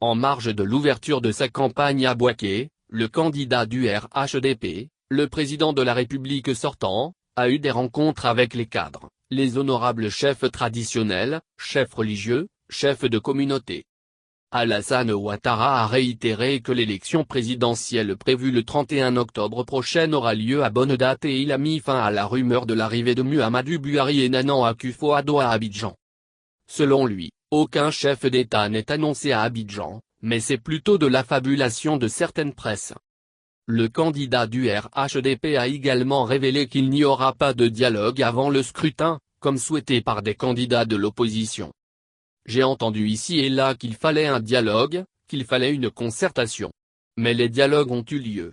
En marge de l'ouverture de sa campagne à Bouaké, le candidat du RHDP, le président de la République sortant, a eu des rencontres avec les cadres, les honorables chefs traditionnels, chefs religieux, chefs de communauté. Alassane Ouattara a réitéré que l'élection présidentielle prévue le 31 octobre prochain aura lieu à bonne date et il a mis fin à la rumeur de l'arrivée de Muhammadu Buhari et Nana Akufo-Addo à Abidjan. Selon lui, aucun chef d'État n'est annoncé à Abidjan, mais c'est plutôt de l'affabulation de certaines presses. Le candidat du RHDP a également révélé qu'il n'y aura pas de dialogue avant le scrutin, comme souhaité par des candidats de l'opposition. J'ai entendu ici et là qu'il fallait un dialogue, qu'il fallait une concertation. Mais les dialogues ont eu lieu.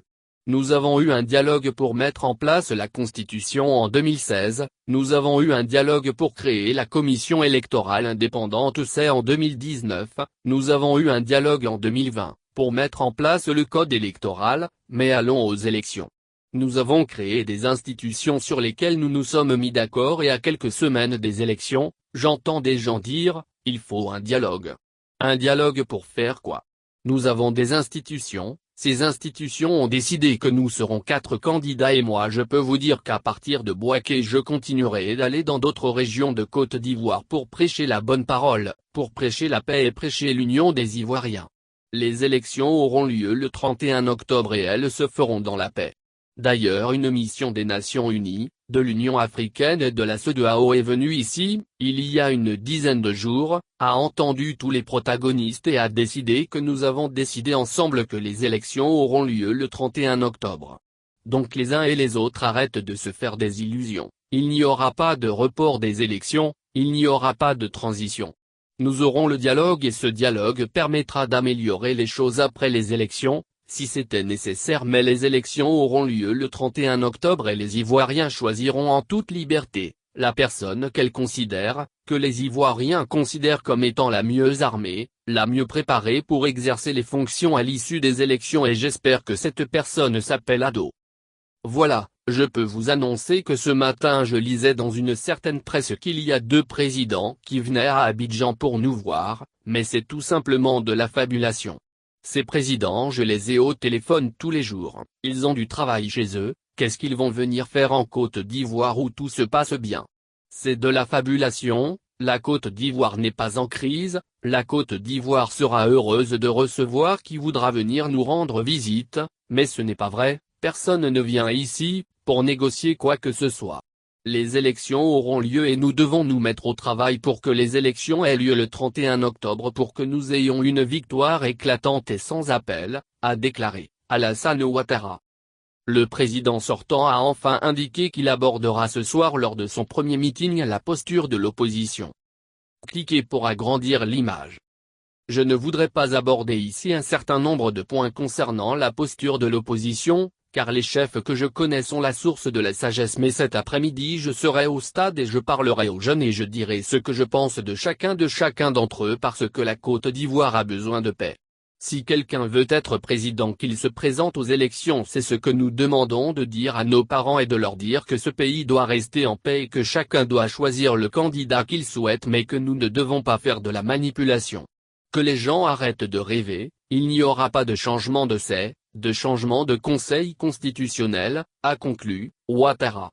Nous avons eu un dialogue pour mettre en place la Constitution en 2016, nous avons eu un dialogue pour créer la commission électorale indépendante c'est en 2019, nous avons eu un dialogue en 2020, pour mettre en place le code électoral, mais allons aux élections. Nous avons créé des institutions sur lesquelles nous nous sommes mis d'accord et à quelques semaines des élections, j'entends des gens dire, il faut un dialogue. Un dialogue pour faire quoi? Nous avons des institutions, ces institutions ont décidé que nous serons 4 candidats et moi je peux vous dire qu'à partir de Bouaké je continuerai d'aller dans d'autres régions de Côte d'Ivoire pour prêcher la bonne parole, pour prêcher la paix et prêcher l'union des Ivoiriens. Les élections auront lieu le 31 octobre et elles se feront dans la paix. D'ailleurs une mission des Nations Unies, de l'Union africaine et de la CEDEAO est venue ici, il y a une dizaine de jours, a entendu tous les protagonistes et a décidé que nous avons décidé ensemble que les élections auront lieu le 31 octobre. Donc les uns et les autres arrêtent de se faire des illusions, il n'y aura pas de report des élections, il n'y aura pas de transition. Nous aurons le dialogue et ce dialogue permettra d'améliorer les choses après les élections, si c'était nécessaire mais les élections auront lieu le 31 octobre et les Ivoiriens choisiront en toute liberté, la personne qu'elles considèrent, que les Ivoiriens considèrent comme étant la mieux armée, la mieux préparée pour exercer les fonctions à l'issue des élections et j'espère que cette personne s'appelle Addo. Voilà, je peux vous annoncer que ce matin je lisais dans une certaine presse qu'il y a 2 présidents qui venaient à Abidjan pour nous voir, mais c'est tout simplement de la fabulation. Ces présidents je les ai au téléphone tous les jours, ils ont du travail chez eux, qu'est-ce qu'ils vont venir faire en Côte d'Ivoire où tout se passe bien? C'est de la fabulation, la Côte d'Ivoire n'est pas en crise, la Côte d'Ivoire sera heureuse de recevoir qui voudra venir nous rendre visite, mais ce n'est pas vrai, personne ne vient ici, pour négocier quoi que ce soit. Les élections auront lieu et nous devons nous mettre au travail pour que les élections aient lieu le 31 octobre pour que nous ayons une victoire éclatante et sans appel, a déclaré Alassane Ouattara. Le président sortant a enfin indiqué qu'il abordera ce soir lors de son premier meeting la posture de l'opposition. Cliquez pour agrandir l'image. Je ne voudrais pas aborder ici un certain nombre de points concernant la posture de l'opposition, car les chefs que je connais sont la source de la sagesse mais cet après-midi je serai au stade et je parlerai aux jeunes et je dirai ce que je pense de chacun d'entre eux parce que la Côte d'Ivoire a besoin de paix. Si quelqu'un veut être président qu'il se présente aux élections c'est ce que nous demandons de dire à nos parents et de leur dire que ce pays doit rester en paix et que chacun doit choisir le candidat qu'il souhaite mais que nous ne devons pas faire de la manipulation. Que les gens arrêtent de rêver, il n'y aura pas de changement de changement de conseil constitutionnel, a conclu Ouattara.